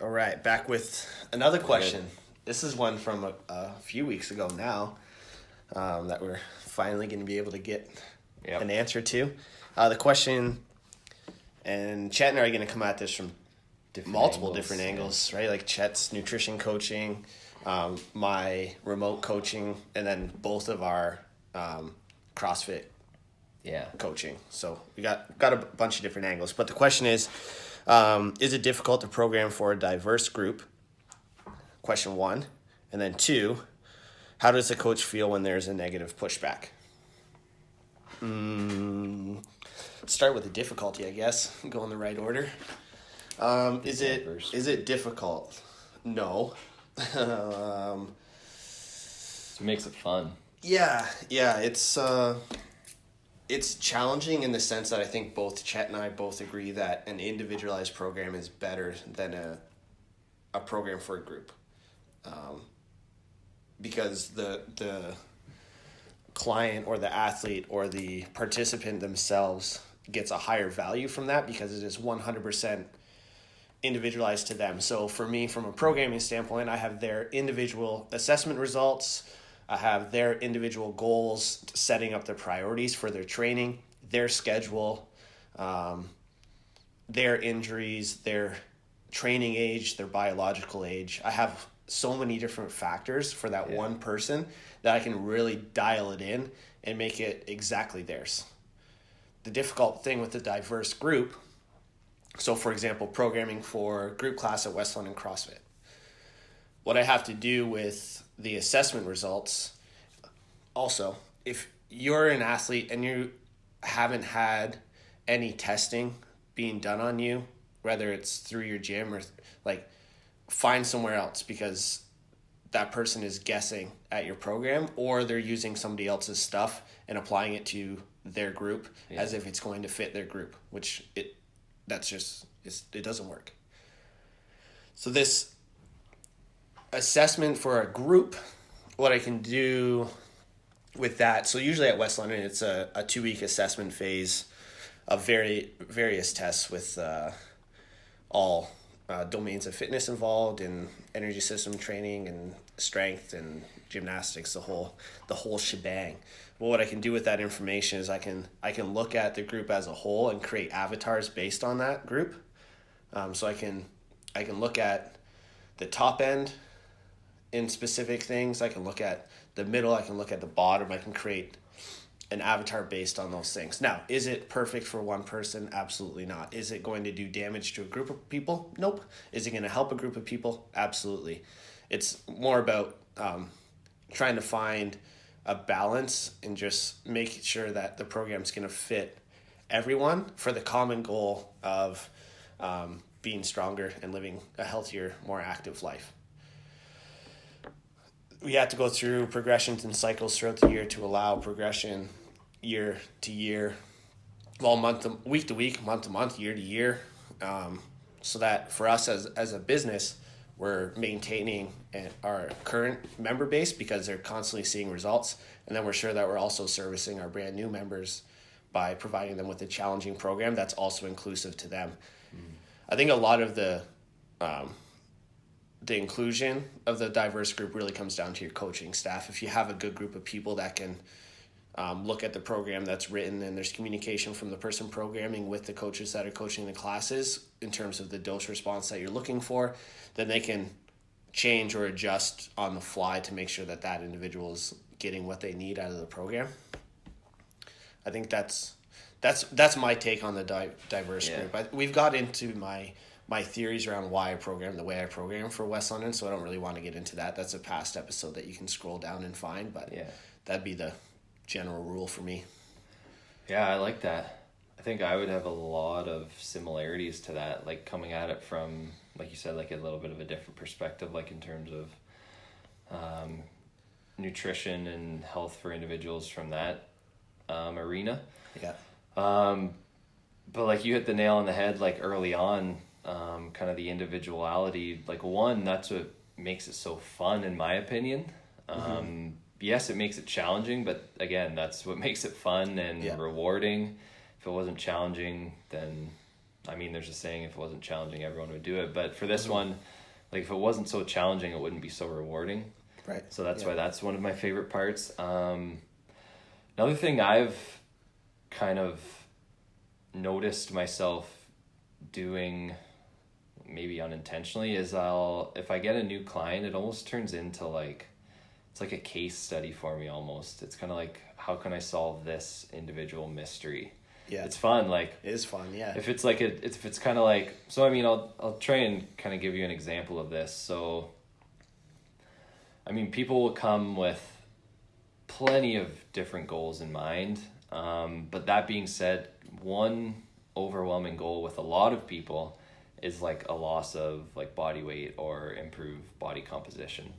All right, back with another question. This is one from a few weeks ago now that we're finally going to be able to get an answer to. The question, and Chet and I are going to come at this from multiple different angles, right? Like Chet's nutrition coaching, my remote coaching, and then both of our CrossFit coaching. So we got a bunch of different angles. But the question is it difficult to program for a diverse group? Question 1. And then 2, how does the coach feel when there's a negative pushback? Start with the difficulty, I guess. Go in the right order. Is it difficult? No. It makes it fun. Yeah. It's challenging in the sense that I think both Chet and I both agree that an individualized program is better than a program for a group. Because the client or the athlete or the participant themselves gets a higher value from that because it is 100% individualized to them. So for me, from a programming standpoint, I have their individual assessment results. I have their individual goals, setting up the priorities for their training, their schedule, their injuries, their training age, their biological age. I have so many different factors for that one person that I can really dial it in and make it exactly theirs. The difficult thing with the diverse group, so for example, programming for group class at West London CrossFit, what I have to do with the assessment results, also, if you're an athlete and you haven't had any testing being done on you, whether it's through your gym or find somewhere else, because that person is guessing at your program or they're using somebody else's stuff and applying it to their group as if it's going to fit their group, which it doesn't work. So this assessment for a group, what I can do with that, so usually at West London it's a 2-week assessment phase of various tests with all domains of fitness involved, in energy system training and strength and gymnastics, the whole shebang. Well, what I can do with that information is I can look at the group as a whole and create avatars based on that group. So I can look at the top end in specific things. I can look at the middle. I can look at the bottom. I can create an avatar based on those things. Now, is it perfect for one person? Absolutely not. Is it going to do damage to a group of people? Nope. Is it going to help a group of people? Absolutely. It's more about trying to find a balance and just making sure that the program's going to fit everyone for the common goal of being stronger and living a healthier, more active life. We have to go through progressions and cycles throughout the year to allow progression year to year, week to week, month to month, year to year, so that for us as a business, we're maintaining our current member base because they're constantly seeing results, and then we're sure that we're also servicing our brand new members by providing them with a challenging program that's also inclusive to them. I think a lot of the inclusion of the diverse group really comes down to your coaching staff. If you have a good group of people that can look at the program that's written and there's communication from the person programming with the coaches that are coaching the classes in terms of the dose response that you're looking for, then they can change or adjust on the fly to make sure that individual is getting what they need out of the program. I think that's my take on the diverse group. We've got into my theories around why I program the way I program for West London, so I don't really want to get into that. That's a past episode that you can scroll down and find, but that'd be the general rule for me. Yeah, I like that. I think I would have a lot of similarities to that, like coming at it from, like you said, like a little bit of a different perspective, like in terms of nutrition and health for individuals from that arena. Yeah. But like you hit the nail on the head, like early on, kind of the individuality, like that's what makes it so fun in my opinion. Yes, it makes it challenging, but again, that's what makes it fun and rewarding. If it wasn't challenging, then I mean, there's a saying, if it wasn't challenging, everyone would do it. But for this one, like if it wasn't so challenging, it wouldn't be so rewarding. Right. So that's why that's one of my favorite parts. Another thing I've kind of noticed myself doing, maybe unintentionally, is if I get a new client, it almost turns into like, it's like a case study for me almost. It's kind of like, how can I solve this individual mystery? Yeah. It's fun. Like, it is fun. Yeah. If it's like if it's kind of like, so I mean, I'll try and kind of give you an example of this. So, I mean, people will come with plenty of different goals in mind. But that being said, one overwhelming goal with a lot of people is like a loss of like body weight or improved body composition.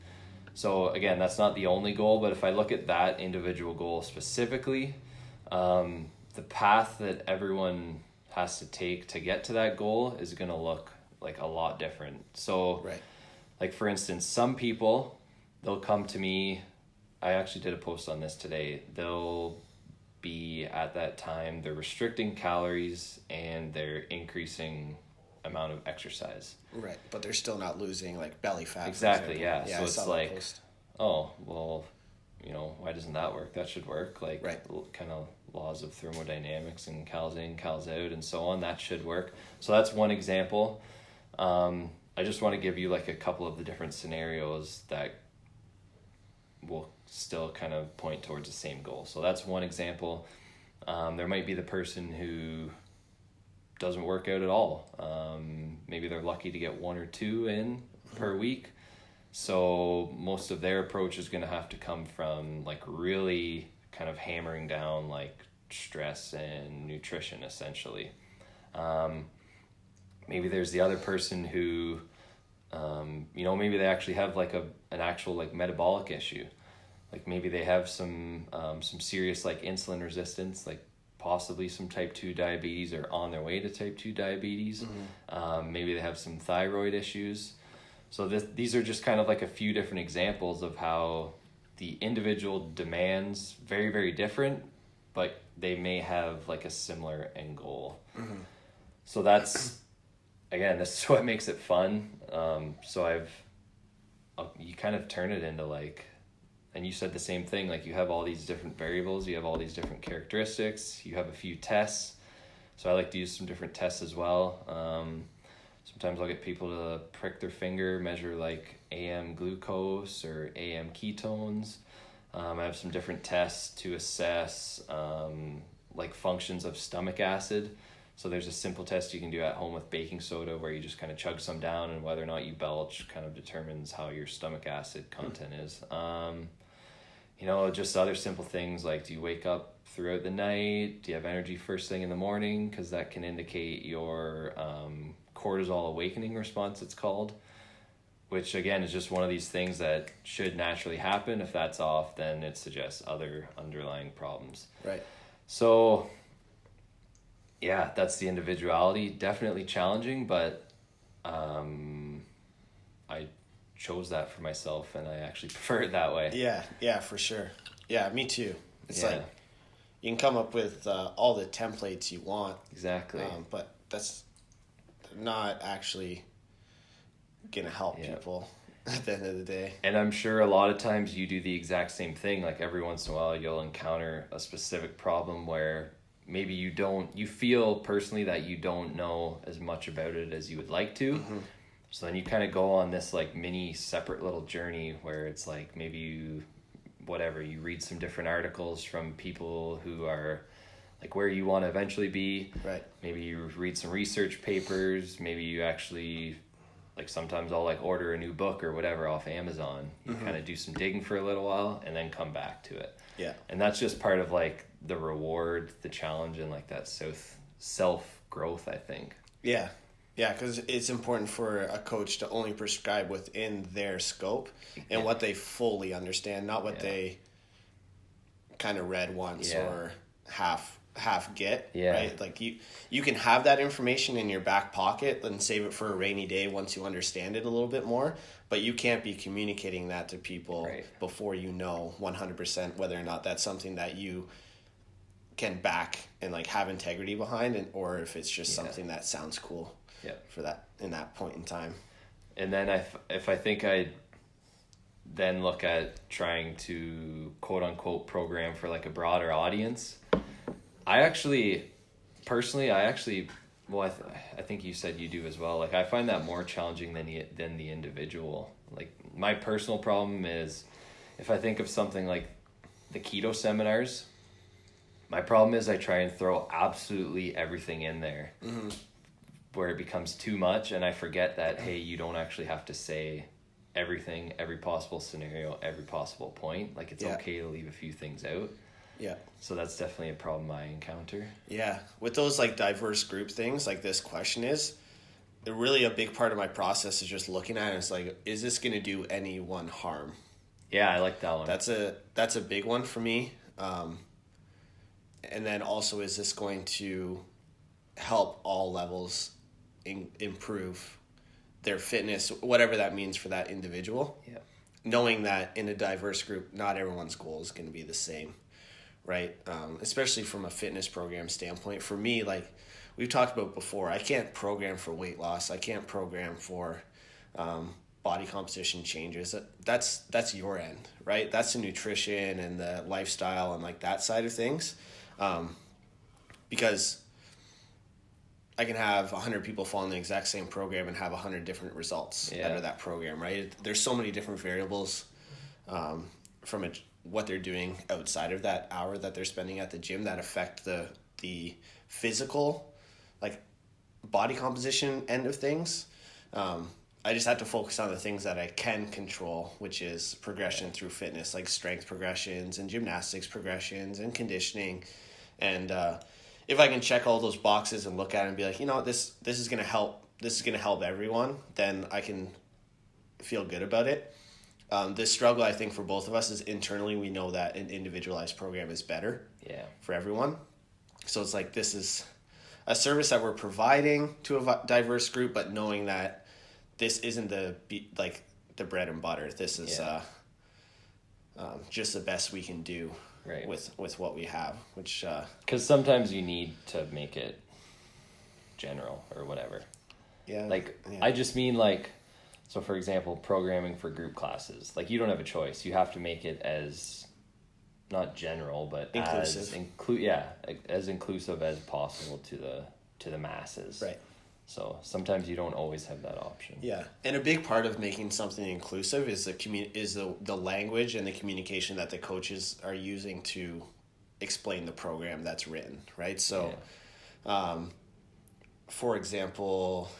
So again, that's not the only goal, but if I look at that individual goal specifically, the path that everyone has to take to get to that goal is going to look like a lot different. So right. Like for instance, some people, they'll come to me. I actually did a post on this today. They'll be at that time, they're restricting calories and they're increasing amount of exercise. Right. But they're still not losing like belly fat. Exactly. Yeah. So I it's like, oh, well, you know, why doesn't that work? That should work. Like right. Kind of laws of thermodynamics and cals in, cals out and so on. That should work. So that's one example. I just want to give you like a couple of the different scenarios that will still kind of point towards the same goal. So that's one example. There might be the person who doesn't work out at all. Maybe they're lucky to get 1 or 2 in per week. So most of their approach is going to have to come from like really kind of hammering down like stress and nutrition essentially. Maybe there's the other person who, you know, maybe they actually have like an actual like metabolic issue. Like maybe they have some serious like insulin resistance, like possibly some type 2 diabetes or on their way to type 2 diabetes. Maybe they have some thyroid issues. So these are just kind of like a few different examples of how the individual demands very, very different, but they may have like a similar end goal. So that's, again, this is what makes it fun. So you kind of turn it into like, and you said the same thing, like you have all these different variables, you have all these different characteristics, you have a few tests. So I like to use some different tests as well. Sometimes I'll get people to prick their finger, measure like AM glucose or AM ketones. I have some different tests to assess like functions of stomach acid. So there's a simple test you can do at home with baking soda where you just kind of chug some down, and whether or not you belch kind of determines how your stomach acid content is. You know, just other simple things like, do you wake up throughout the night? Do you have energy first thing in the morning? Because that can indicate your cortisol awakening response, it's called, which again is just one of these things that should naturally happen. If that's off, then it suggests other underlying problems. Right. So yeah, that's the individuality. Definitely challenging, but I chose that for myself and I actually prefer it that way. Yeah, for sure. Yeah, me too. It's like you can come up with all the templates you want. Exactly. But that's not actually gonna help people at the end of the day. And I'm sure a lot of times you do the exact same thing. Like every once in a while you'll encounter a specific problem where maybe you feel personally that you don't know as much about it as you would like to. So then you kind of go on this like mini separate little journey where it's like maybe you read some different articles from people who are like where you want to eventually be. Right. Maybe you read some research papers. Maybe you actually, like sometimes I'll like order a new book or whatever off Amazon. You kind of do some digging for a little while and then come back to it. Yeah. And that's just part of like the reward, the challenge, and like that self growth, I think. Yeah. Yeah, because it's important for a coach to only prescribe within their scope and what they fully understand, not what they kind of read once or half get, right? Like you can have that information in your back pocket and save it for a rainy day once you understand it a little bit more, but you can't be communicating that to people before you know 100% whether or not that's something that you can back and like have integrity behind it, or if it's just something that sounds cool for that in that point in time. And then if I think I then look at trying to quote unquote program for like a broader audience, I think you said you do as well. Like I find that more challenging than the individual. Like my personal problem is if I think of something like the keto seminars, my problem is I try and throw absolutely everything in there where it becomes too much, and I forget that, hey, you don't actually have to say everything, every possible scenario, every possible point. Like it's okay to leave a few things out. Yeah. So that's definitely a problem I encounter. Yeah. With those like diverse group things, like this question is, really a big part of my process is just looking at it. It's like, is this going to do anyone harm? Yeah, I like that one. That's a big one for me. And then also, is this going to help all levels improve their fitness, whatever that means for that individual? Yeah. Knowing that in a diverse group, not everyone's goal is going to be the same, right? Especially from a fitness program standpoint. For me, like we've talked about before, I can't program for weight loss. I can't program for body composition changes. That's your end, right? That's the nutrition and the lifestyle and like that side of things. Because I can have 100 people following the exact same program and have 100 different results out of that program, right? There's so many different variables from what they're doing outside of that hour that they're spending at the gym that affect the physical, like body composition end of things. I just have to focus on the things that I can control, which is progression through fitness, like strength progressions and gymnastics progressions and conditioning. And if I can check all those boxes and look at it and be like, you know, this is going to help. This is going to help everyone. Then I can feel good about it. The struggle, I think, for both of us is internally we know that an individualized program is better for everyone. So it's like this is a service that we're providing to a diverse group, but knowing that this isn't the bread and butter. This is just the best we can do with what we have. Which because sometimes you need to make it general or whatever. I just mean like, so for example, programming for group classes. Like you don't have a choice. You have to make it as not general, but inclusive. As inclusive as possible to the masses. Right. So sometimes you don't always have that option. Yeah, and a big part of making something inclusive is the language and the communication that the coaches are using to explain the program that's written, right? So, for example,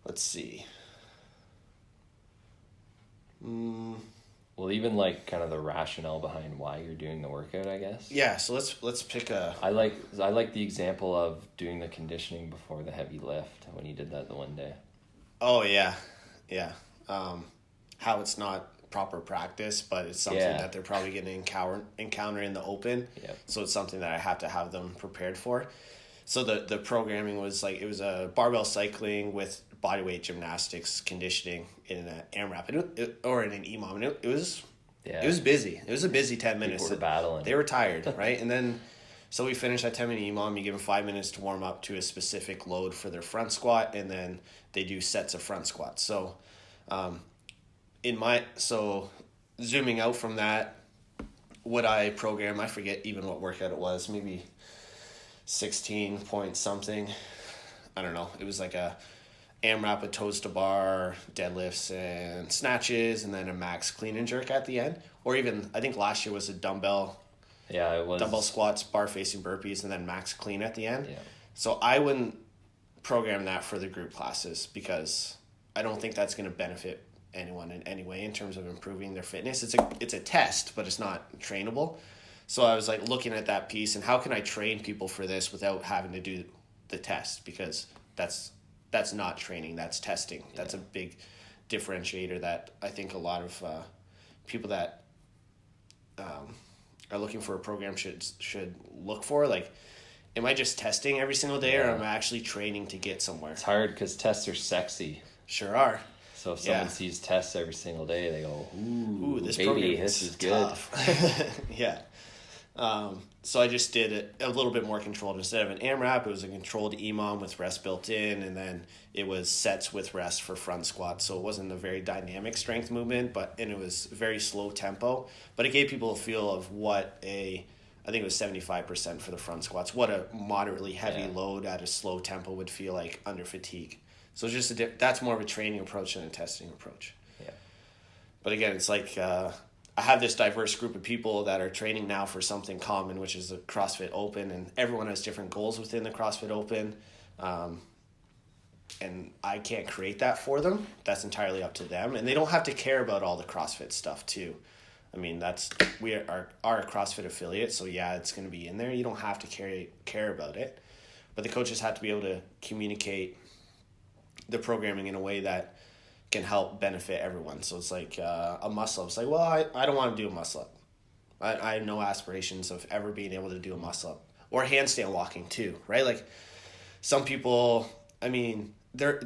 let's see. Well, even like kind of the rationale behind why you're doing the workout, I guess. Yeah, so let's pick a. I like the example of doing the conditioning before the heavy lift when you did that the one day. Oh yeah. How it's not proper practice, but it's something that they're probably going to encounter in the open. Yeah. So it's something that I have to have them prepared for. So the programming was like, it was a barbell cycling with bodyweight gymnastics conditioning in an AMRAP or in an EMOM. And it was busy. It was a busy 10 minutes. People were battling. They were tired, right? And then, so we finished that 10-minute EMOM. You give them 5 minutes to warm up to a specific load for their front squat, and then they do sets of front squats. So, zooming out from that, what I program, I forget even what workout it was, maybe 16 point something. I don't know. It was like a AMRAP with toes to bar, deadlifts and snatches, and then a max clean and jerk at the end. Or even, I think last year was a dumbbell. Yeah, it was. Dumbbell squats, bar facing burpees, and then max clean at the end. Yeah. So I wouldn't program that for the group classes because I don't think that's going to benefit anyone in any way in terms of improving their fitness. It's a test, but it's not trainable. So I was like looking at that piece and how can I train people for this without having to do the test, because that's not training, that's testing. Yeah. That's a big differentiator that I think a lot of people that are looking for a program should look for. Like, am I just testing every single day, or am I actually training to get somewhere? It's hard because tests are sexy. Sure are. So if someone sees tests every single day, they go, ooh, this baby, program this is tough. good. Yeah. So I just did it a little bit more controlled. Instead of an AMRAP, it was a controlled EMOM with rest built in, and then it was sets with rest for front squats. So it wasn't a very dynamic strength movement, and it was very slow tempo. But it gave people a feel of I think it was 75% for the front squats, what a moderately heavy load at a slow tempo would feel like under fatigue. So it's just that's more of a training approach than a testing approach. Yeah. But again, it's like I have this diverse group of people that are training now for something common, which is the CrossFit Open, and everyone has different goals within the CrossFit Open. And I can't create that for them. That's entirely up to them. And they don't have to care about all the CrossFit stuff too. I mean, we are a CrossFit affiliate, so yeah, it's going to be in there. You don't have to care about it. But the coaches have to be able to communicate the programming in a way that can help benefit everyone. So it's like a muscle up. It's like, well, I don't want to do a muscle up. I have no aspirations of ever being able to do a muscle up. Or handstand walking too, right? Like some people, I mean, they're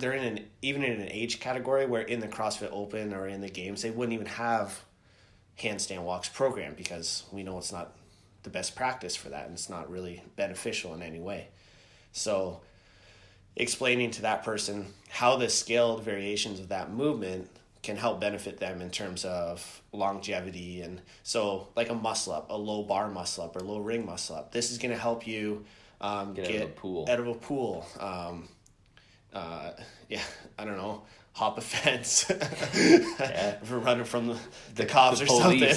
even in an age category where in the CrossFit Open or in the games, they wouldn't even have handstand walks programmed because we know it's not the best practice for that and it's not really beneficial in any way. So explaining to that person how the scaled variations of that movement can help benefit them in terms of longevity. And so like a muscle up, a low bar muscle up or low ring muscle up, this is going to help you get out of a pool. I don't know, hop a fence if we're running from the cops or something.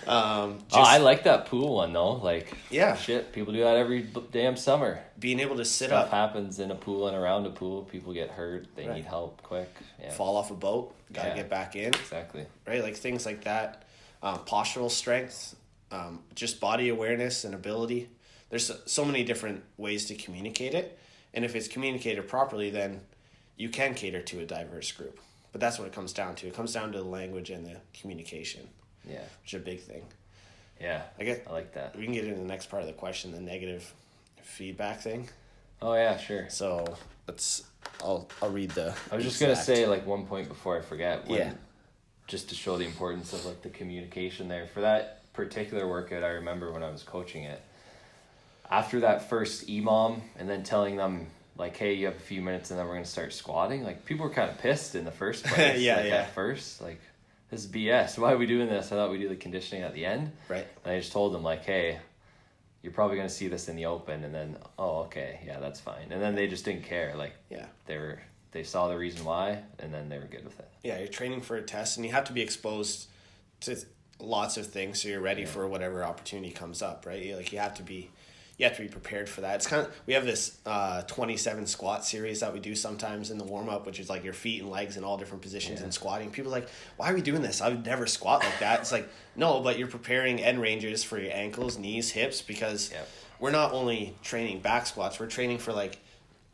I like that pool one though. Like, yeah, shit, people do that every damn summer. Being able to sit Stuff up happens in a pool and around a pool. People get hurt. They need help quick. Yeah. Fall off a boat, gotta get back in. Exactly. Right, like things like that. Postural strength, just body awareness and ability. There's so many different ways to communicate it, and if it's communicated properly, then you can cater to a diverse group. But that's what it comes down to. It comes down to the language and the communication. Yeah. Which is a big thing. Yeah. I like that. We can get into the next part of the question, the negative feedback thing. Oh yeah, sure. So I'll read the I was just gonna say like one point before I forget. Just to show the importance of like the communication there. For that particular workout, I remember when I was coaching it. After that first EMOM and then telling them like, hey, you have a few minutes and then we're going to start squatting. Like, people were kind of pissed in the first place. At first, like, this is BS. Why are we doing this? I thought we do the conditioning at the end. Right. And I just told them, like, hey, you're probably going to see this in the open. And then, oh, okay, yeah, that's fine. And then they just didn't care. Like, they saw the reason why, and then they were good with it. Yeah, you're training for a test, and you have to be exposed to lots of things so you're ready for whatever opportunity comes up, right? You have to be prepared for that. It's kind of, we have this 27 squat series that we do sometimes in the warm-up, which is like your feet and legs in all different positions and squatting. People are like, why are we doing this? I would never squat like that. It's like, no, but you're preparing end ranges for your ankles, knees, hips, because we're not only training back squats, we're training for, like,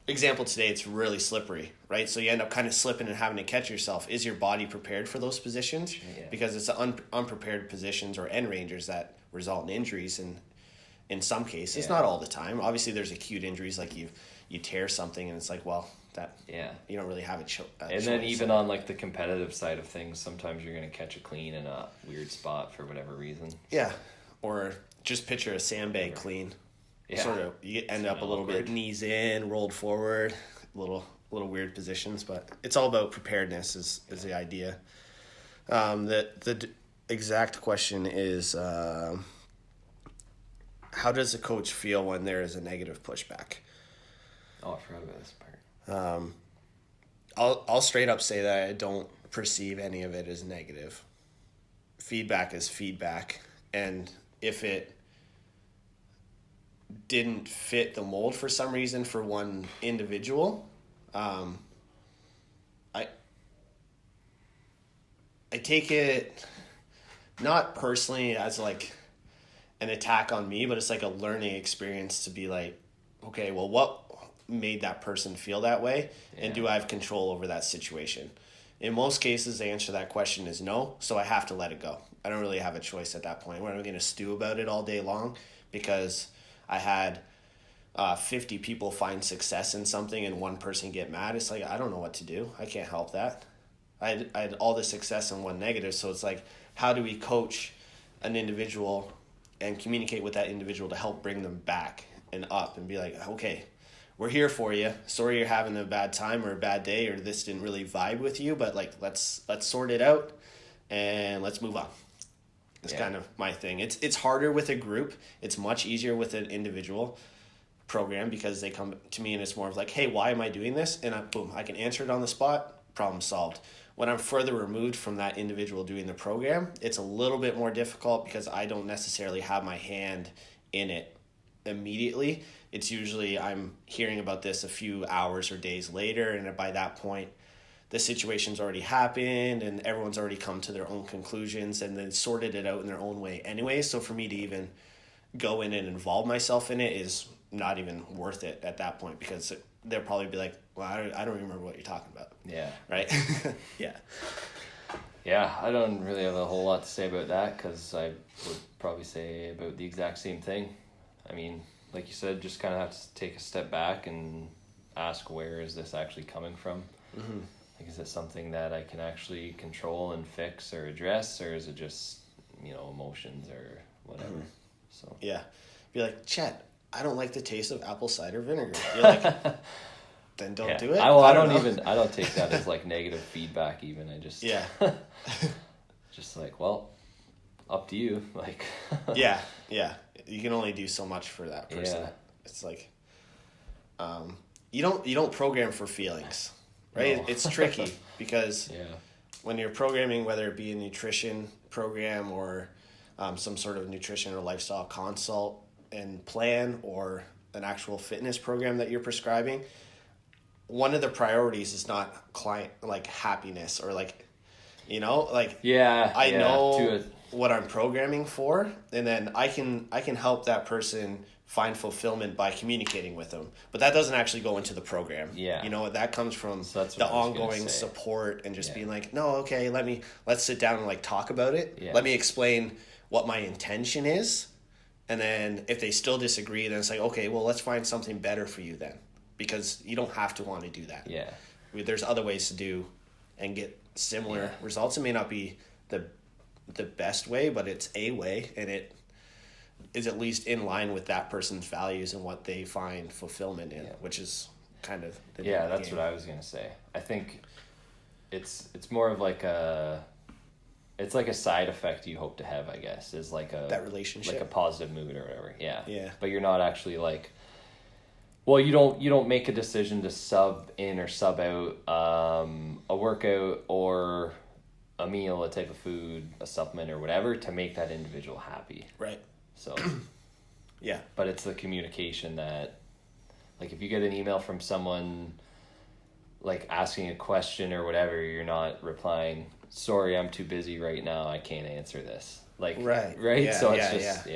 example today, it's really slippery, right? So you end up kind of slipping and having to catch yourself. Is your body prepared for those positions? Because it's the unprepared positions or end ranges that result in injuries, and in some cases, not all the time. Obviously, there's acute injuries, like you tear something, and it's like, well, that you don't really have a choice. And then even on like the competitive side of things, sometimes you're going to catch a clean in a weird spot for whatever reason. Yeah, or just picture a sandbag clean. Yeah. Sort of, you end up a little bit knees in, rolled forward, little weird positions, but it's all about preparedness is the idea. The exact question is, how does a coach feel when there is a negative pushback? Oh, I forgot about this part. I'll straight up say that I don't perceive any of it as negative. Feedback is feedback, and if it didn't fit the mold for some reason for one individual, I take it not personally as like an attack on me, but it's like a learning experience to be like, okay, well, what made that person feel that way, and do I have control over that situation? In most cases, the answer to that question is no, so I have to let it go. I don't really have a choice at that point. We're not going to stew about it all day long because I had 50 people find success in something and one person get mad. It's like, I don't know what to do. I can't help that. I had all the success and one negative, so it's like, how do we coach an individual and communicate with that individual to help bring them back and up and be like, okay, we're here for you. Sorry you're having a bad time or a bad day or this didn't really vibe with you, but like let's sort it out and let's move on. It's kind of my thing. It's harder with a group. It's much easier with an individual program because they come to me and it's more of like, hey, why am I doing this? And I can answer it on the spot, problem solved. When I'm further removed from that individual doing the program, it's a little bit more difficult because I don't necessarily have my hand in it immediately. It's usually I'm hearing about this a few hours or days later, and by that point, the situation's already happened and everyone's already come to their own conclusions and then sorted it out in their own way anyway. So for me to even go in and involve myself in it is not even worth it at that point because they'll probably be like, well, I don't remember what you're talking about. Yeah. Right? Yeah. Yeah, I don't really have a whole lot to say about that because I would probably say about the exact same thing. I mean, like you said, just kind of have to take a step back and ask, where is this actually coming from? Mm-hmm. Like, is it something that I can actually control and fix or address, or is it just, emotions or whatever? Mm-hmm. So yeah, be like, Chet, I don't like the taste of apple cider vinegar. You're like, then don't do it. I don't take that as like negative feedback even. I just just like, well, up to you. Like yeah, you can only do so much for that person. Yeah. It's like you don't program for feelings. Right? No. It's tricky because when you're programming, whether it be a nutrition program or some sort of nutrition or lifestyle consult and plan or an actual fitness program that you're prescribing, one of the priorities is not client like happiness or like, I know what I'm programming for, and then I can help that person find fulfillment by communicating with them, but that doesn't actually go into the program. That comes from the ongoing support and just being like, no, okay, let's sit down and like talk about it. Let me explain what my intention is, and then if they still disagree, then it's like, okay, well, let's find something better for you then, because you don't have to want to do that. There's other ways to do and get similar results. It may not be the best way, but it's a way, and it is at least in line with that person's values and what they find fulfillment in, which is kind of the that's game. What I was gonna say. I think it's more of like a side effect you hope to have, I guess, is like that relationship, like a positive mood or whatever. Yeah. But you're not actually like, well, you don't make a decision to sub in or sub out a workout or a meal, a type of food, a supplement or whatever to make that individual happy. Right. So, but it's the communication that, like, if you get an email from someone, like, asking a question or whatever, you're not replying, sorry, I'm too busy right now, I can't answer this. Like, right? Yeah, so it's just,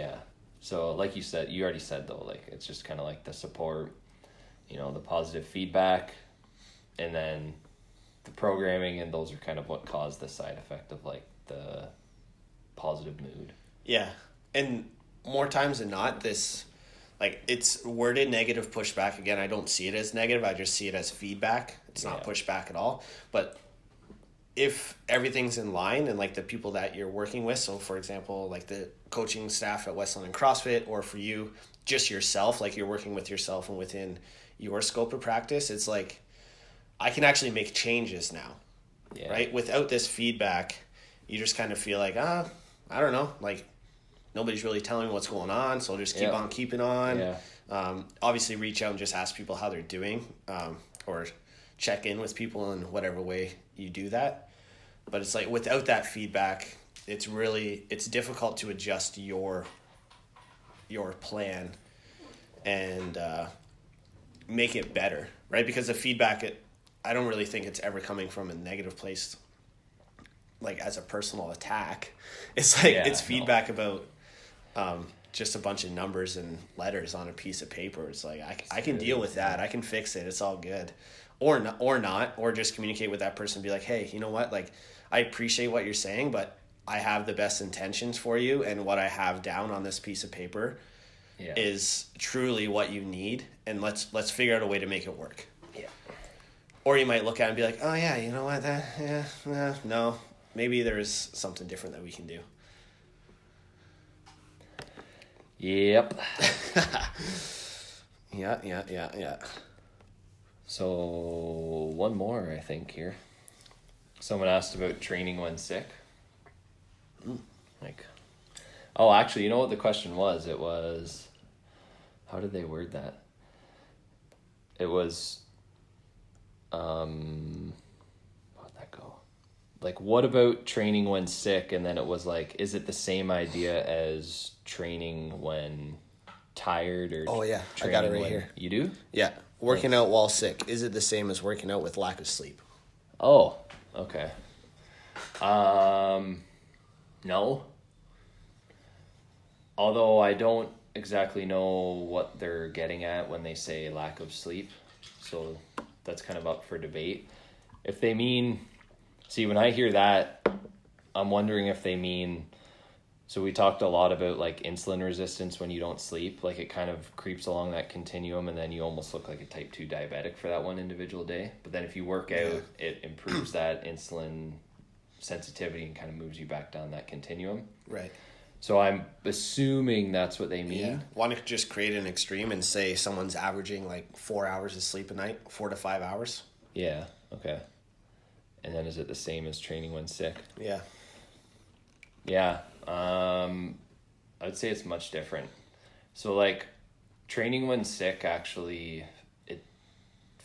So, like you said, you already said, though, like, it's just kind of like the support, the positive feedback, and then the programming, and those are kind of what caused the side effect of, like, the positive mood. Yeah, and more times than not, this, like, it's worded negative pushback. Again, I don't see it as negative. I just see it as feedback. It's not pushback at all. But if everything's in line and, like, the people that you're working with, so, for example, like the coaching staff at West London CrossFit, or for you, just yourself, like you're working with yourself and within your scope of practice, it's like, I can actually make changes now, right? Without this feedback, you just kind of feel like, I don't know, like, nobody's really telling me what's going on, so I'll just keep on keeping on. Obviously, reach out and just ask people how they're doing, or check in with people in whatever way you do that. But it's like, without that feedback, it's difficult to adjust your plan and make it better, right? Because the feedback, I don't really think it's ever coming from a negative place, like as a personal attack. It's like, it's feedback about just a bunch of numbers and letters on a piece of paper. It's like, I can deal with that. I can fix it. It's all good. Or not, or just communicate with that person and be like, hey, you know what? Like, I appreciate what you're saying, but I have the best intentions for you, and what I have down on this piece of paper is truly what you need, and let's figure out a way to make it work. Or you might look at it and be like, oh yeah, you know what? No, maybe there's something different that we can do. Yep. Yeah. So one more, I think, here. Someone asked about training when sick. Like, oh, actually, you know what the question was? It was, how did they word that? It was, how'd that go? Like, what about training when sick? And then it was like, is it the same idea as training when tired or? Oh yeah, I got it right here. You do? Yeah, working out while sick. Is it the same as working out with lack of sleep? Oh, okay. No. Although I don't exactly know what they're getting at when they say lack of sleep. So that's kind of up for debate. If they mean, see, when I hear that, I'm wondering if they mean, so we talked a lot about like insulin resistance when you don't sleep, like it kind of creeps along that continuum and then you almost look like a type 2 diabetic for that one individual day. But then if you work out, it improves that insulin sensitivity and kind of moves you back down that continuum. Right. So I'm assuming that's what they mean. Yeah. Want to just create an extreme and say someone's averaging like 4 hours of sleep a night, 4 to 5 hours? Yeah. Okay. And then is it the same as training when sick? Yeah. Yeah. I would say it's much different. So like training when sick, actually,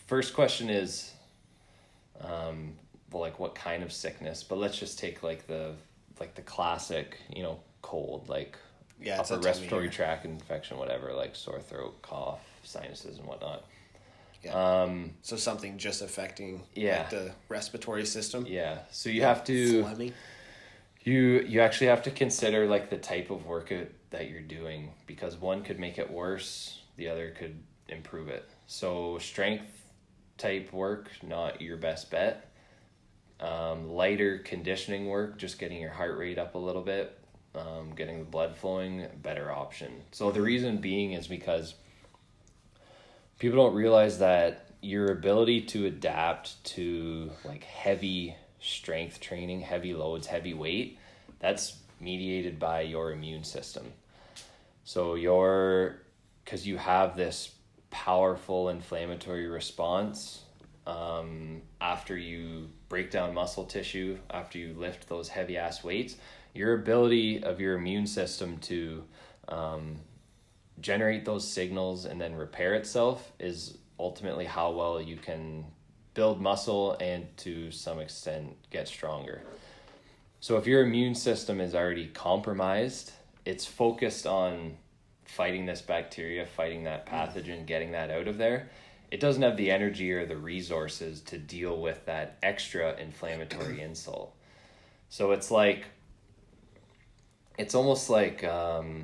first question is, well, like what kind of sickness, but let's just take like the classic, cold, like upper respiratory tract infection, whatever, like sore throat, cough, sinuses and whatnot. Yeah. So something just affecting like the respiratory system. Yeah. So you have to, phlegmy. you actually have to consider like the type of workout that you're doing, because one could make it worse, the other could improve it. So strength type work, not your best bet. Lighter conditioning work, just getting your heart rate up a little bit, getting the blood flowing, better option. So the reason being is because people don't realize that your ability to adapt to like heavy strength training, heavy loads, heavy weight, that's mediated by your immune system. So because you have this powerful inflammatory response after you break down muscle tissue, after you lift those heavy ass weights, your ability of your immune system to generate those signals and then repair itself is ultimately how well you can build muscle and to some extent get stronger. So if your immune system is already compromised, it's focused on fighting this bacteria, fighting that pathogen, getting that out of there. It doesn't have the energy or the resources to deal with that extra inflammatory insult. So it's almost like you're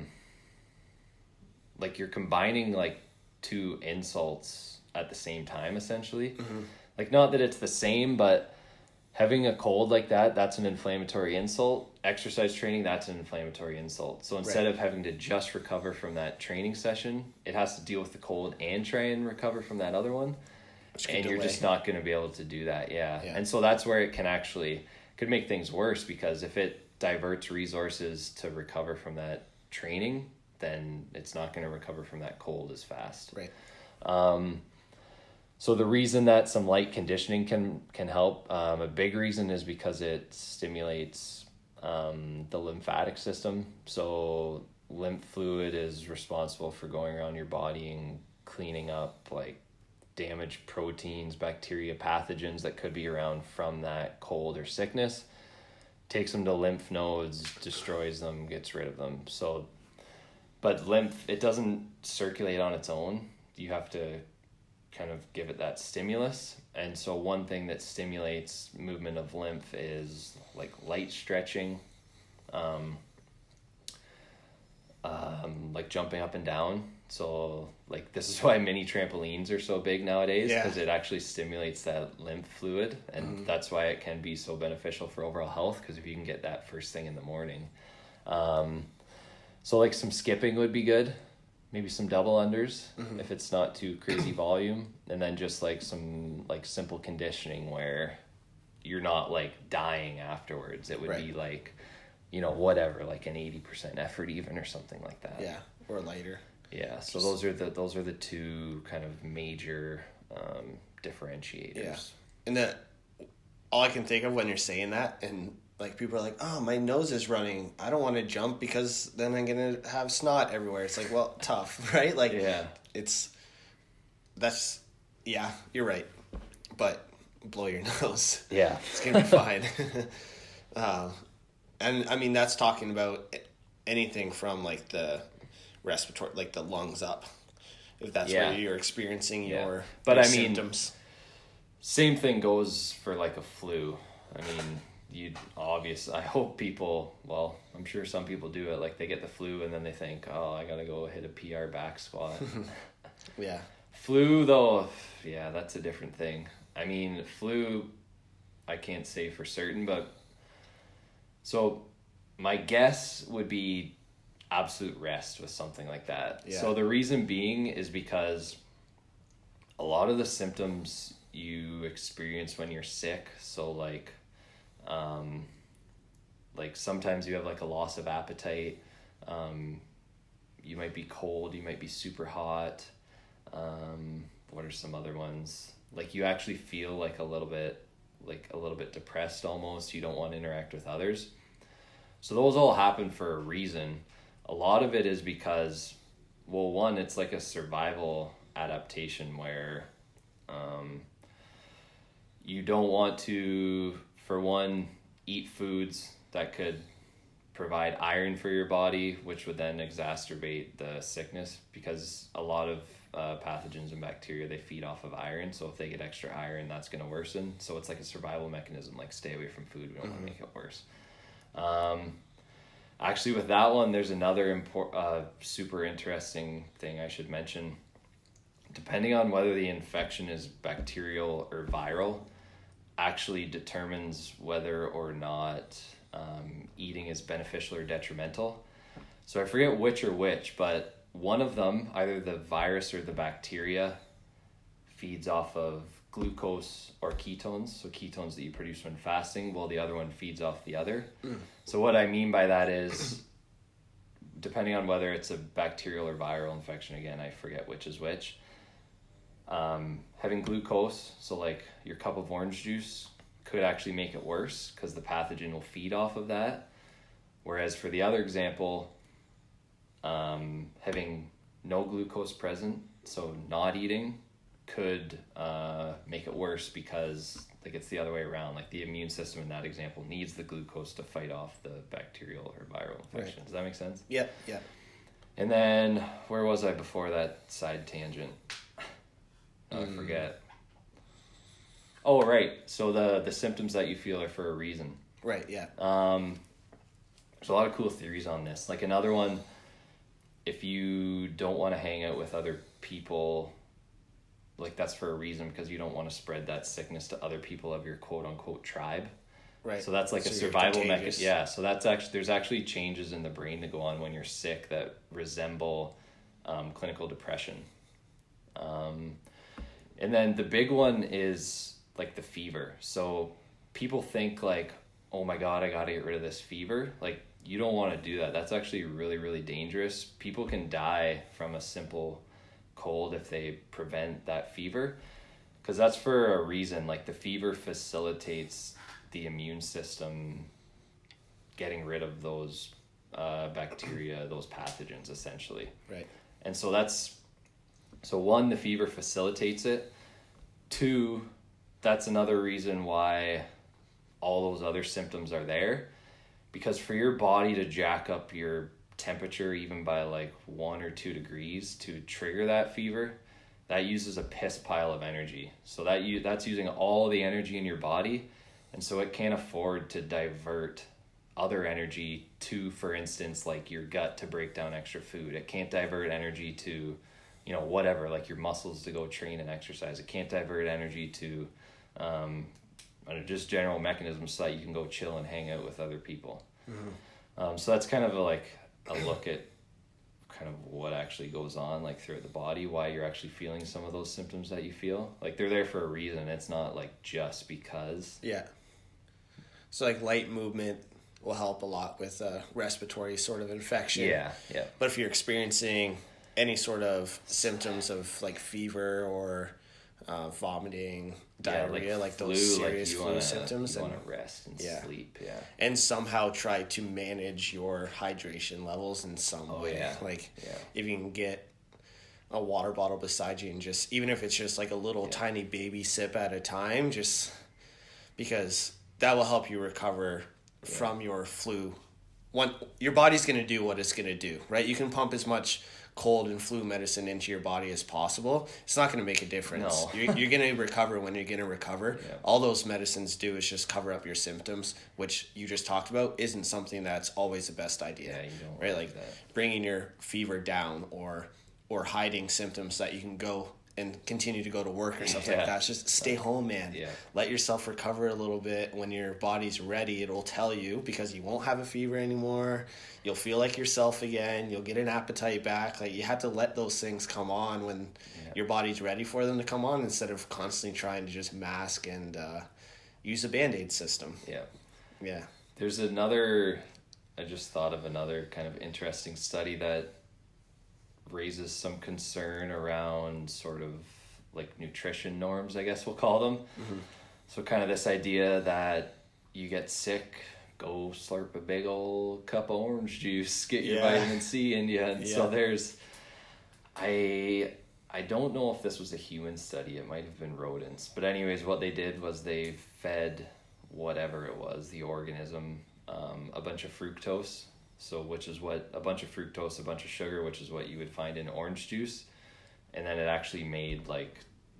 combining like two insults at the same time, essentially. Mm-hmm. Like, not that it's the same, but having a cold like that's an inflammatory insult. Exercise training, that's an inflammatory insult. So instead of having to just recover from that training session, it has to deal with the cold and try and recover from that other one. And you're just not going to be able to do that. Yeah. And so that's where it could make things worse, because if it diverts resources to recover from that training, then it's not going to recover from that cold as fast. Right. So the reason that some light conditioning can help, a big reason is because it stimulates the lymphatic system. So lymph fluid is responsible for going around your body and cleaning up like damaged proteins, bacteria, pathogens that could be around from that cold or sickness. Takes them to lymph nodes, destroys them, gets rid of them. So, but lymph, it doesn't circulate on its own. You have to kind of give it that stimulus. And so one thing that stimulates movement of lymph is like light stretching, like jumping up and down. So like this is why mini trampolines are so big nowadays, because it actually stimulates that lymph fluid, and that's why it can be so beneficial for overall health, because if you can get that first thing in the morning. So like some skipping would be good. Maybe some double unders if it's not too crazy volume, and then just like some like simple conditioning where you're not like dying afterwards. It would be like, whatever, like an 80% effort even or something like that. Yeah. or lighter. Yeah, so those are the two kind of major differentiators. Yeah, and that all I can think of when you're saying that, and like people are like, "Oh, my nose is running. I don't want to jump because then I'm gonna have snot everywhere." It's like, well, tough, right? Like, yeah, you're right, but blow your nose. Yeah, it's gonna be fine. And I mean that's talking about anything from like the respiratory, like the lungs up, if that's where you're experiencing your symptoms. Same thing goes for like a flu. I mean, I hope people, well, I'm sure some people do it, like they get the flu and then they think, oh, I gotta go hit a PR back squat. Yeah. Flu though, yeah, that's a different thing. I mean, flu, I can't say for certain, but so my guess would be absolute rest with something like that. Yeah. So the reason being is because a lot of the symptoms you experience when you're sick, so like sometimes you have like a loss of appetite, you might be cold, you might be super hot, what are some other ones? Like you actually feel like a little bit depressed almost, you don't want to interact with others. So those all happen for a reason. A lot of it is because, well, one, it's like a survival adaptation where you don't want to, for one, eat foods that could provide iron for your body, which would then exacerbate the sickness, because a lot of pathogens and bacteria, they feed off of iron. So if they get extra iron, that's going to worsen. So it's like a survival mechanism, like stay away from food. We don't want to make it worse. Actually, with that one, there's another super interesting thing I should mention. Depending on whether the infection is bacterial or viral, actually determines whether or not eating is beneficial or detrimental. So I forget which, but one of them, either the virus or the bacteria, feeds off of glucose or ketones, so ketones that you produce when fasting, while the other one feeds off the other. So what I mean by that is, depending on whether it's a bacterial or viral infection, again, I forget which is which, having glucose, so like your cup of orange juice, could actually make it worse because the pathogen will feed off of that. Whereas for the other example, having no glucose present, so not eating, could make it worse because like it's the other way around. Like the immune system in that example needs the glucose to fight off the bacterial or viral infection. Right. Does that make sense? Yeah. And then where was I before that side tangent? I forget. Oh, right. So the symptoms that you feel are for a reason. Right, yeah. There's a lot of cool theories on this. Like another one, if you don't want to hang out with other people, like that's for a reason, because you don't want to spread that sickness to other people of your quote unquote tribe. Right. So that's like a survival mechanism. Yeah. So that's there's actually changes in the brain that go on when you're sick that resemble clinical depression. And then the big one is like the fever. So people think like, oh my God, I got to get rid of this fever. Like you don't want to do that. That's actually really, really dangerous. People can die from a simple cold if they prevent that fever, because that's for a reason. Like the fever facilitates the immune system getting rid of those bacteria, those pathogens essentially. Right. And so one, the fever facilitates it. Two, that's another reason why all those other symptoms are there, because for your body to jack up your temperature even by like 1 or 2 degrees to trigger that fever, that uses a piss pile of energy. So that's using all the energy in your body, and so it can't afford to divert other energy to, for instance, like your gut to break down extra food. It can't divert energy to, whatever, like your muscles to go train and exercise. It can't divert energy to just general mechanisms so that you can go chill and hang out with other people. Mm-hmm. So that's kind of a look at kind of what actually goes on like throughout the body, why you're actually feeling some of those symptoms that you feel. Like they're there for a reason. It's not like just because. Yeah. So like light movement, will help a lot with respiratory sort of infection. Yeah. But if you're experiencing any sort of symptoms of like fever or vomiting, diarrhea, like those serious flu symptoms, you want to rest and sleep, and somehow try to manage your hydration levels in some way. If you can get a water bottle beside you and just, even if it's just like a little tiny baby sip at a time, just because that will help you recover from your flu. Your body's going to do what it's going to do, right? You can pump as much cold and flu medicine into your body as possible. It's not going to make a difference. No. You're going to recover when you're going to recover. Yeah. All those medicines do is just cover up your symptoms, which you just talked about isn't something that's always the best idea. Yeah, you don't right? like that. Bringing your fever down or hiding symptoms that you can go and continue to go to work or something like that. It's just stay home, man. Yeah. Let yourself recover a little bit. When your body's ready, it'll tell you, because you won't have a fever anymore. You'll feel like yourself again. You'll get an appetite back. Like, you have to let those things come on when your body's ready for them to come on, instead of constantly trying to just mask and use a Band-Aid system. Yeah. There's I just thought of another kind of interesting study that raises some concern around sort of like nutrition norms, I guess we'll call them. Mm-hmm. So kind of this idea that you get sick, go slurp a big old cup of orange juice, get your vitamin C in you. And so there's, I don't know if this was a human study, it might have been rodents, but anyways, what they did was they fed whatever it was, the organism, a bunch of fructose. So which is what, a bunch of fructose, a bunch of sugar, which is what you would find in orange juice. And then it actually made like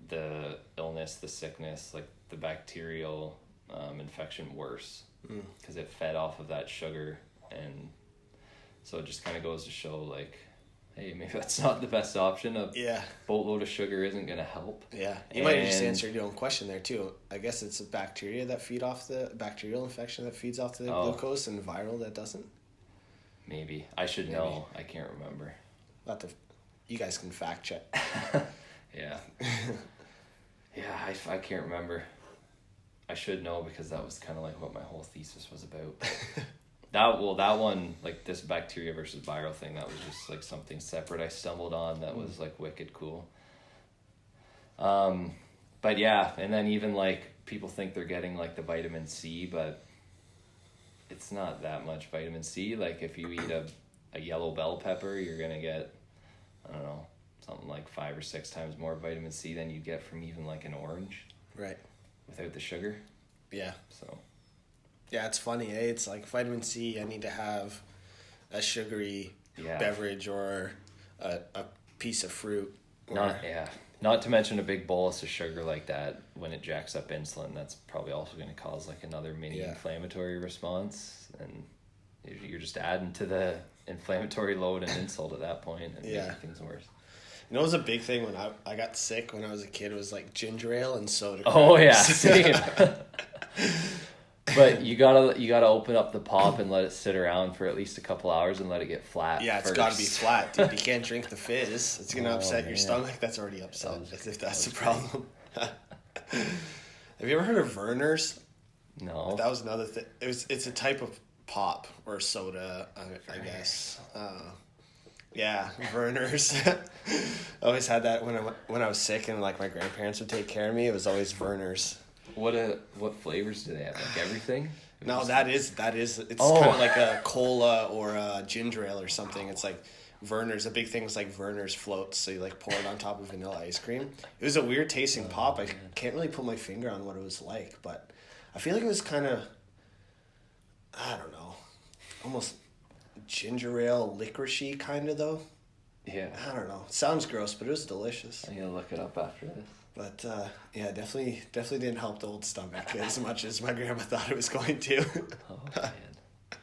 the illness, the sickness, like the bacterial infection worse, because it fed off of that sugar. And so it just kind of goes to show like, hey, maybe that's not the best option. A boatload of sugar isn't going to help. Yeah. You might have just answered your own question there too. I guess it's a bacteria that feed off the bacterial infection that feeds off the glucose, and viral that doesn't. Maybe. I should know. I can't remember. You guys can fact check. Yeah. I can't remember. I should know, because that was kind of like what my whole thesis was about. That one, like this bacteria versus viral thing, that was just like something separate I stumbled on that was like wicked cool. But yeah, and then even like people think they're getting like the vitamin C, but it's not that much vitamin C. Like if you eat a yellow bell pepper, you're going to get, I don't know, something like 5 or 6 times more vitamin C than you get from even like an orange. Right. Without the sugar. Yeah. So. Yeah, it's funny, eh? It's like vitamin C, I need to have a sugary beverage or a piece of fruit. Not to mention a big bolus of sugar like that, when it jacks up insulin, that's probably also going to cause like another mini inflammatory response, and you're just adding to the inflammatory load and insult at that point, and making things worse. You know, it was a big thing when I got sick when I was a kid. It was like ginger ale and soda. Oh yeah, same. But you gotta open up the pop and let it sit around for at least a couple hours and let it get flat. Yeah, it's got to be flat, dude. You can't drink the fizz. It's gonna upset your stomach. That's already upset. If that's the problem. Have you ever heard of Vernors? No. That was another thing. It's a type of pop or soda, I guess. Vernors. I always had that when I was sick and like my grandparents would take care of me. It was always Vernors. What flavors do they have? Like everything? No, that is it's kind of like a cola or a ginger ale or something. It's like Vernors. A big thing was like Vernors floats, so you like pour it on top of vanilla ice cream. It was a weird tasting pop. I can't really put my finger on what it was like, but I feel like it was kind of, I don't know, almost ginger ale licoricey kind of though. Yeah. I don't know. It sounds gross, but it was delicious. I'm gonna look it up after this. But definitely didn't help the old stomach as much as my grandma thought it was going to. Oh man,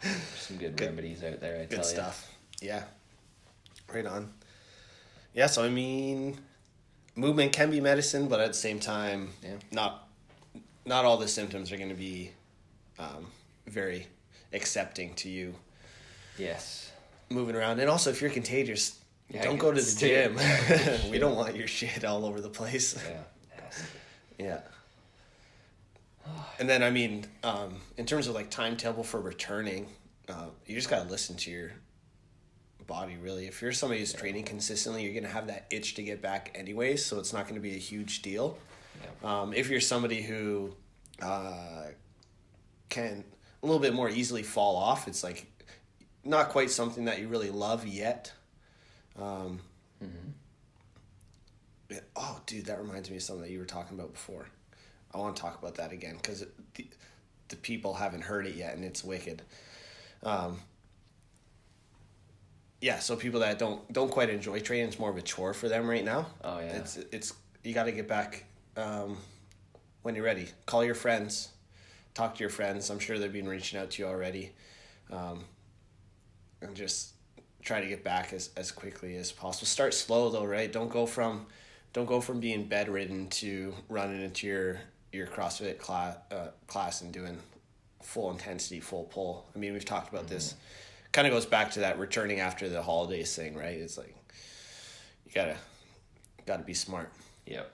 there's some good remedies out there. Good stuff. Yeah, right on. Yeah, so I mean, movement can be medicine, but at the same time, not all the symptoms are going to be very accepting to you. Yes. Moving around, and also if you're contagious. Don't go to the gym. We don't want your shit all over the place. Yeah. Yeah. Oh, And then, I mean, in terms of like timetable for returning, you just got to listen to your body, really. If you're somebody who's training consistently, you're going to have that itch to get back anyways, so it's not going to be a huge deal. Yeah. If you're somebody who can a little bit more easily fall off, it's like not quite something that you really love yet. Oh, dude, that reminds me of something that you were talking about before. I want to talk about that again because the people haven't heard it yet, and it's wicked. Yeah, so people that don't quite enjoy training, it's more of a chore for them right now. Oh yeah. It's you got to get back when you're ready. Call your friends, talk to your friends. I'm sure they've been reaching out to you already, and just try to get back as quickly as possible. Start slow though, right? Don't go from being bedridden to running into your CrossFit class and doing full intensity, full pull. I mean, we've talked about this. Kind of goes back to that returning after the holidays thing, right? It's like you gotta be smart. Yep.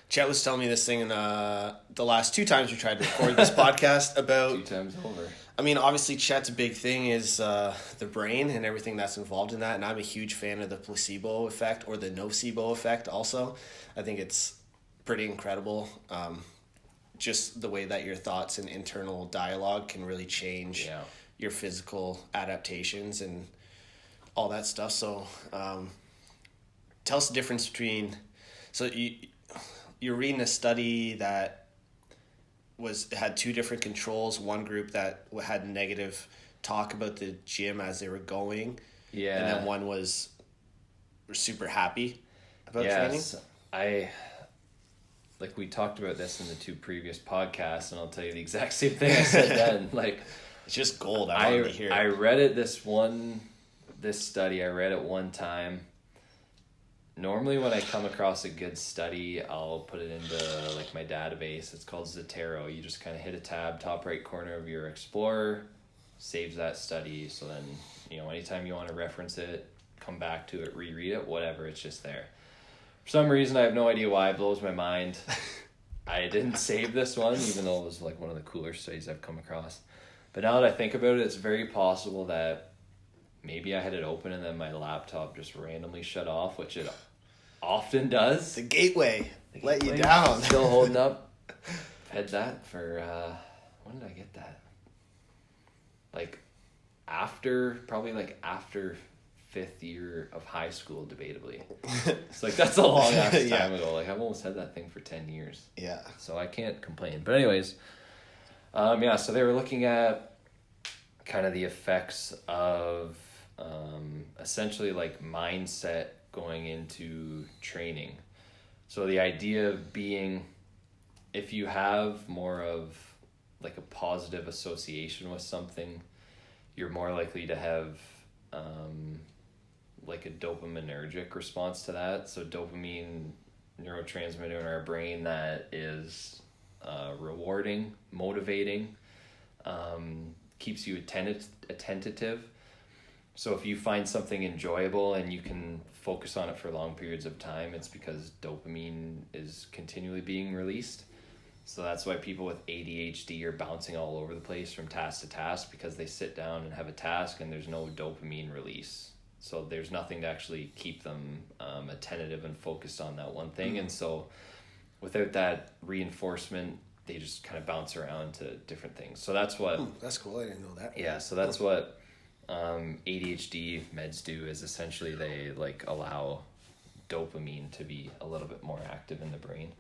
Chet was telling me this thing in the last 2 times we tried to record this podcast about 2 times over. I mean, obviously Chet's big thing is the brain and everything that's involved in that, and I'm a huge fan of the placebo effect or the nocebo effect also. I think it's pretty incredible. Just the way that your thoughts and internal dialogue can really change your physical adaptations and all that stuff. So tell us the difference between, so you're reading a study that had 2 different controls, one group that had negative talk about the gym as they were going, and then one was super happy about training. Like we talked about this in the 2 previous podcasts, and I'll tell you the exact same thing I said then. Like, it's just gold. I wanted to hear it. I read it this study I read it one time. Normally when I come across a good study, I'll put it into like my database. It's called Zotero. You just kind of hit a tab, top right corner of your Explorer, saves that study. So then, anytime you want to reference it, come back to it, reread it, whatever, it's just there. For some reason, I have no idea why, it blows my mind. I didn't save this one, even though it was like one of the cooler studies I've come across. But now that I think about it, it's very possible that maybe I had it open and then my laptop just randomly shut off, which it often does. The gateway let you down. Still holding up. I've had that for, when did I get that? Probably after 5th year of high school, debatably. It's like, that's a long ass time ago. Like, I've almost had that thing for 10 years. Yeah. So I can't complain. But anyways, so they were looking at kind of the effects of essentially like mindset going into training. So the idea being, if you have more of like a positive association with something, you're more likely to have like a dopaminergic response to that. So dopamine, neurotransmitter in our brain that is rewarding, motivating, keeps you attentive. So if you find something enjoyable and you can focus on it for long periods of time, it's because dopamine is continually being released. So that's why people with ADHD are bouncing all over the place from task to task, because they sit down and have a task and there's no dopamine release. So there's nothing to actually keep them attentive and focused on that one thing. And so without that reinforcement, they just kind of bounce around to different things. So that's what... that's cool. I didn't know that. Yeah, so that's what ADHD meds do, is essentially they like allow dopamine to be a little bit more active in the brain.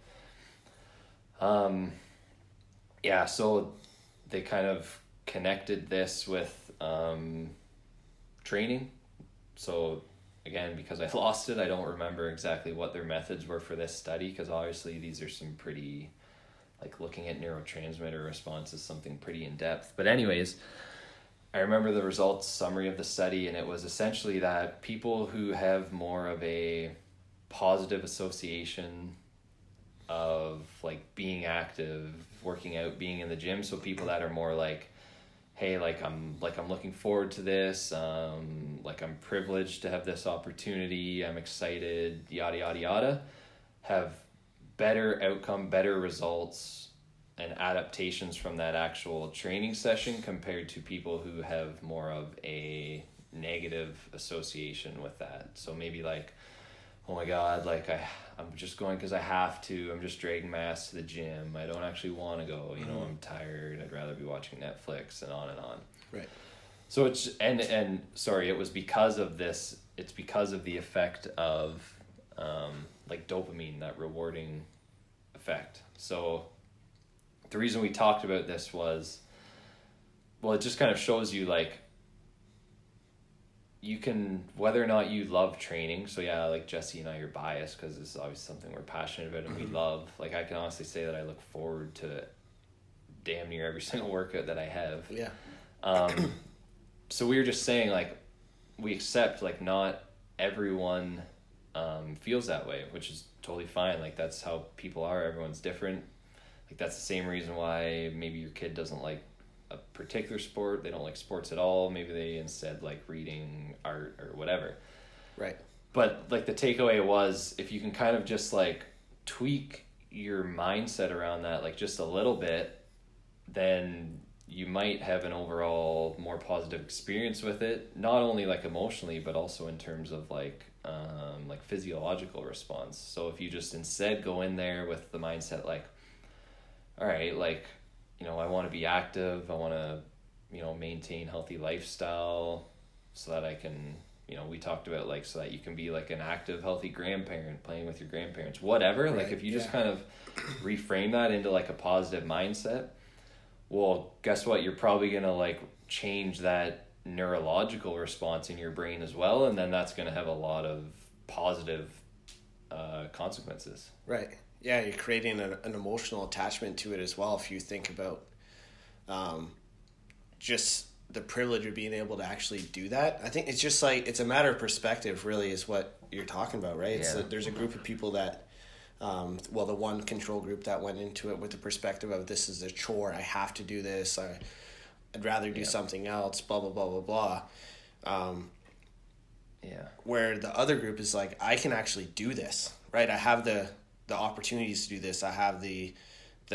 So they kind of connected this with training. So again, because I lost it, I don't remember exactly what their methods were for this study, because obviously these are some pretty, like looking at neurotransmitter response is something pretty in depth. But anyways, I remember the results summary of the study, and it was essentially that people who have more of a positive association of like being active, working out, being in the gym, so people that are more like, hey, I'm looking forward to this, like I'm privileged to have this opportunity, I'm excited, yada yada yada, have better outcome, better results and adaptations from that actual training session compared to people who have more of a negative association with that. So maybe like, oh my God, like I'm just going because I have to. I'm just dragging my ass to the gym. I don't actually want to go. You know, I'm tired. I'd rather be watching Netflix and on and on. Right. So it's and sorry, it was because of this. It's because of the effect of like dopamine, that rewarding effect. So the reason we talked about this was, well, it just kind of shows you like you can, whether or not you love training. So yeah, like Jesse and I are biased because this is obviously something we're passionate about and we love. Like I can honestly say that I look forward to damn near every single workout that I have. Yeah. So we were just saying like we accept like not everyone feels that way, which is totally fine. Like that's how people are. Everyone's different. Like that's the same reason why maybe your kid doesn't like a particular sport. They don't like sports at all. Maybe they instead like reading, art, or whatever. Right. But like the takeaway was, if you can kind of just like tweak your mindset around that like just a little bit, then you might have an overall more positive experience with it, not only like emotionally but also in terms of like physiological response. So if you just instead go in there with the mindset like, all right, like, you know, I want to be active, I want to, you know, maintain healthy lifestyle so that I can, you know, we talked about like so that you can be like an active healthy grandparent playing with your grandparents, whatever. Right. Like if you just kind of reframe that into like a positive mindset, well, guess what? You're probably going to like change that neurological response in your brain as well. And then that's going to have a lot of positive consequences. Right. Yeah. You're creating an emotional attachment to it as well. If you think about just the privilege of being able to actually do that. I think it's just like, it's a matter of perspective really is what you're talking about, right? Yeah. There's a group of people that, the one control group that went into it with the perspective of this is a chore, I have to do this, I'd rather do something else, blah, blah, blah, blah, blah. Where the other group is like, I can actually do this, right? I have the opportunities to do this. I have the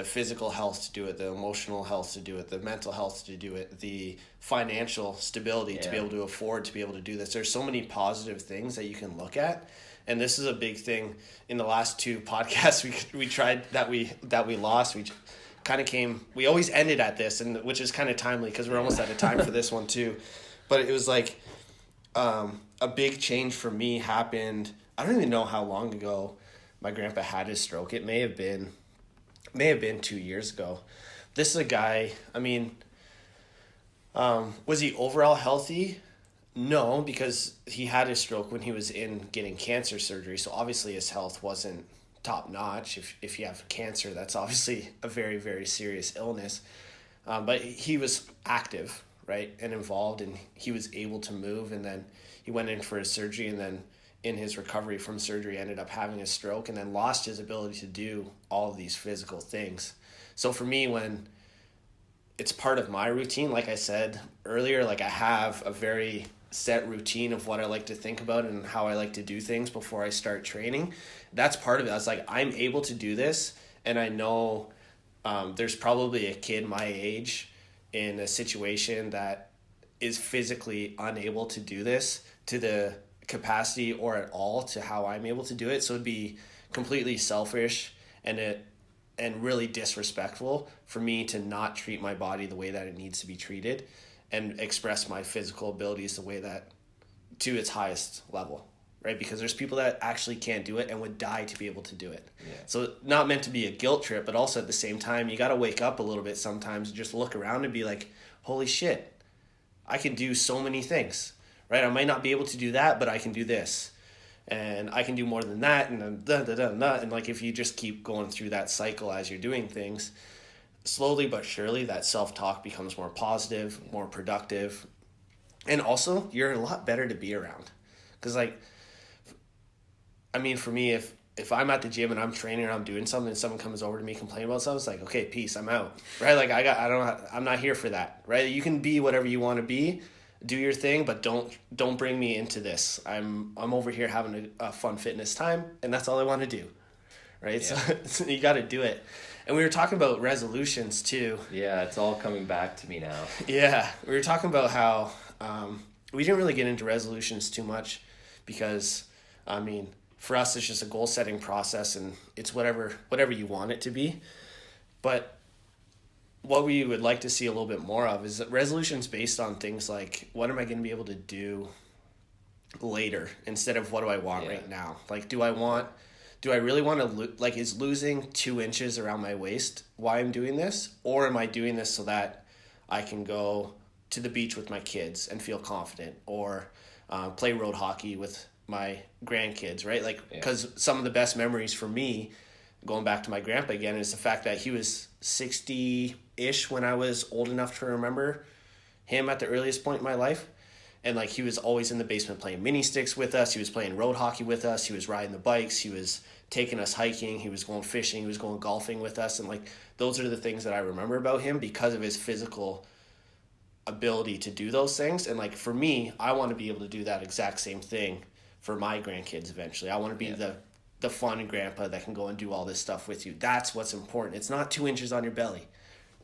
physical health to do it, the emotional health to do it, the mental health to do it, the financial stability to be able to afford to be able to do this. There's so many positive things that you can look at. And this is a big thing in the last two podcasts we tried that we lost. We kind of we always ended at this, and which is kind of timely because we're almost out of time for this one too. But it was like a big change for me happened. I don't even know how long ago my grandpa had his stroke. It may have been 2 years ago. This is a guy, I mean, was he overall healthy? No, because he had his stroke when he was in getting cancer surgery. So obviously his health wasn't top notch. If you have cancer, that's obviously a very, very serious illness. But he was active, right, and involved, and he was able to move. And then he went in for his surgery, and then in his recovery from surgery ended up having a stroke and then lost his ability to do all of these physical things. So for me, when it's part of my routine, like I said earlier, like I have a very set routine of what I like to think about and how I like to do things before I start training. That's part of it. I was like, I'm able to do this, and I know there's probably a kid my age in a situation that is physically unable to do this to the capacity or at all to how I'm able to do it. So it'd be completely selfish and really disrespectful for me to not treat my body the way that it needs to be treated and express my physical abilities the way that to its highest level, right? Because there's people that actually can't do it and would die to be able to do it. Yeah. So not meant to be a guilt trip, but also at the same time, you got to wake up a little bit sometimes and just look around and be like, holy shit, I can do so many things, right? I might not be able to do that, but I can do this. And I can do more than that. And then And like, if you just keep going through that cycle as you're doing things, slowly but surely that self-talk becomes more positive, more productive. And also, you're a lot better to be around. Because, like, I mean, for me, if I'm at the gym and I'm training or I'm doing something and someone comes over to me complaining about something, it's like, okay, peace, I'm out, right? Like, I'm not here for that, right? You can be whatever you want to be, do your thing, but don't bring me into this. I'm over here having a fun fitness time, and that's all I want to do, right? Yeah. So you got to do it. And we were talking about resolutions too. Yeah, it's all coming back to me now. Yeah, we were talking about how we didn't really get into resolutions too much because, I mean, for us it's just a goal setting process and it's whatever you want it to be. But what we would like to see a little bit more of is resolutions based on things like, what am I going to be able to do later instead of what do I want right now? Like, do I really want to, like, is losing 2 inches around my waist why I'm doing this? Or am I doing this so that I can go to the beach with my kids and feel confident, or play road hockey with my grandkids, right? Like, because some of the best memories for me, going back to my grandpa again, is the fact that he was 60-ish when I was old enough to remember him at the earliest point in my life. And like, he was always in the basement playing mini sticks with us. He was playing road hockey with us. He was riding the bikes. He was taking us hiking. He was going fishing. He was going golfing with us. And like, those are the things that I remember about him because of his physical ability to do those things. And like, for me, I want to be able to do that exact same thing for my grandkids eventually. I want to be the fun grandpa that can go and do all this stuff with you. That's what's important. It's not 2 inches on your belly.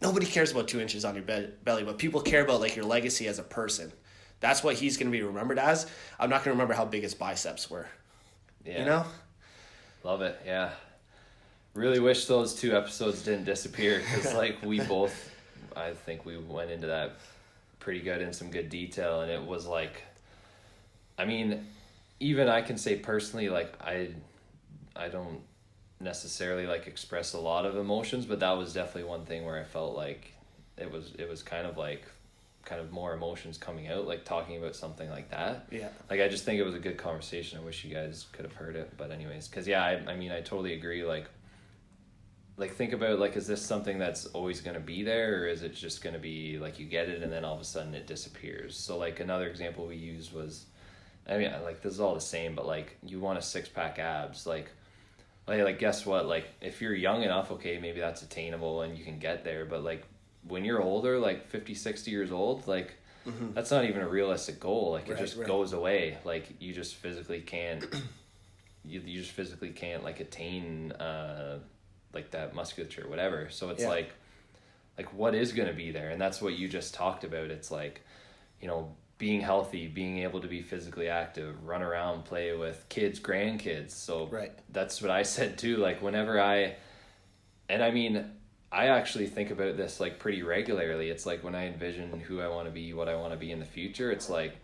Nobody cares about 2 inches on your belly, but people care about like your legacy as a person. That's what he's going to be remembered as. I'm not going to remember how big his biceps were. Yeah. You know? Love it. Yeah. Really wish those 2 episodes didn't disappear because like we both, I think we went into that pretty good in some good detail, and it was like, I mean, even I can say personally, like I don't necessarily like express a lot of emotions, but that was definitely one thing where I felt like it was kind of more emotions coming out, like talking about something like that. Yeah. Like, I just think it was a good conversation. I wish you guys could have heard it, but anyways, because I mean, I totally agree. Like think about, like, is this something that's always going to be there, or is it just going to be like you get it and then all of a sudden it disappears? So like another example we used was, I mean, like, this is all the same, but like, you want a 6-pack abs, like guess what, like if you're young enough, okay, maybe that's attainable and you can get there, but like when you're older, like 50, 60 years old, like that's not even a realistic goal. Like it just goes away. Like you just physically can't you just physically can't like attain like that musculature, whatever. So it's like what is going to be there? And that's what you just talked about. It's like, you know, being healthy, being able to be physically active, run around, play with kids, grandkids. So that's what I said too. Like whenever I mean, I actually think about this like pretty regularly. It's like when I envision who I want to be, what I want to be in the future, it's like,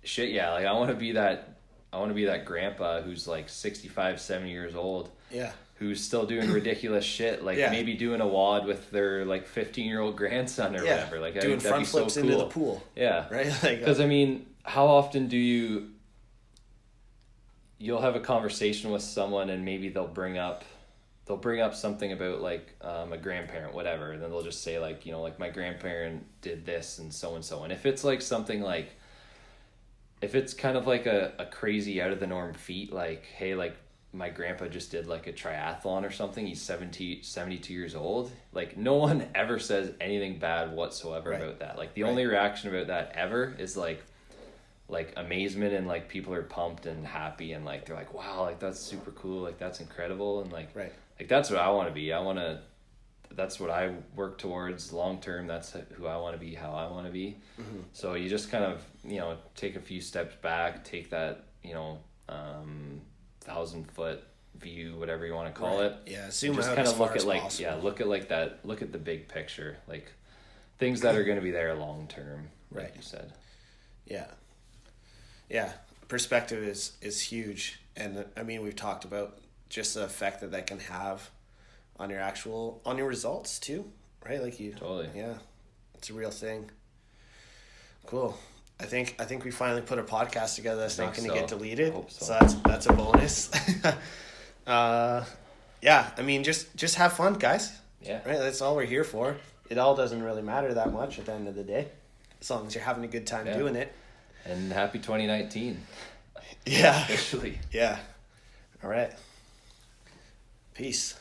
shit, yeah, like I want to be that grandpa who's like 65, 70 years old. Yeah. Who's still doing ridiculous shit, like maybe doing a WOD with their like 15-year-old grandson or whatever. Like doing front flips so cool. into the pool. Yeah. Right? Like, because I mean, how often do you'll have a conversation with someone and maybe they'll bring up something about like a grandparent, whatever, and then they'll just say like, you know, like my grandparent did this and so. And if it's like something like, if it's kind of like a crazy out of the norm feat, like, hey, like my grandpa just did like a triathlon or something, he's 72 years old, like no one ever says anything bad whatsoever about that. Like the only reaction about that ever is like amazement, and like people are pumped and happy and like they're like, wow, like that's super cool, like that's incredible, and like like that's what I want to be. That's what I work towards long term. That's who I want to be, how I want to be. So you just kind of, you know, take a few steps back, take that, you know, 1,000-foot view, whatever you want to call it. Yeah, zoom just out kind as of far look at as like possible. look at like that, look at the big picture, like things that are going to be there long term, like you said. Yeah, perspective is huge, and I mean, we've talked about just the effect that can have on your results too, right? Like you totally. Yeah, it's a real thing. Cool. I think we finally put a podcast together that's not going to get deleted. So that's a bonus. Yeah, I mean, just have fun, guys. Yeah. Right? That's all we're here for. It all doesn't really matter that much at the end of the day, as long as you're having a good time doing it. And happy 2019. Yeah. Officially. Yeah. All right. Peace.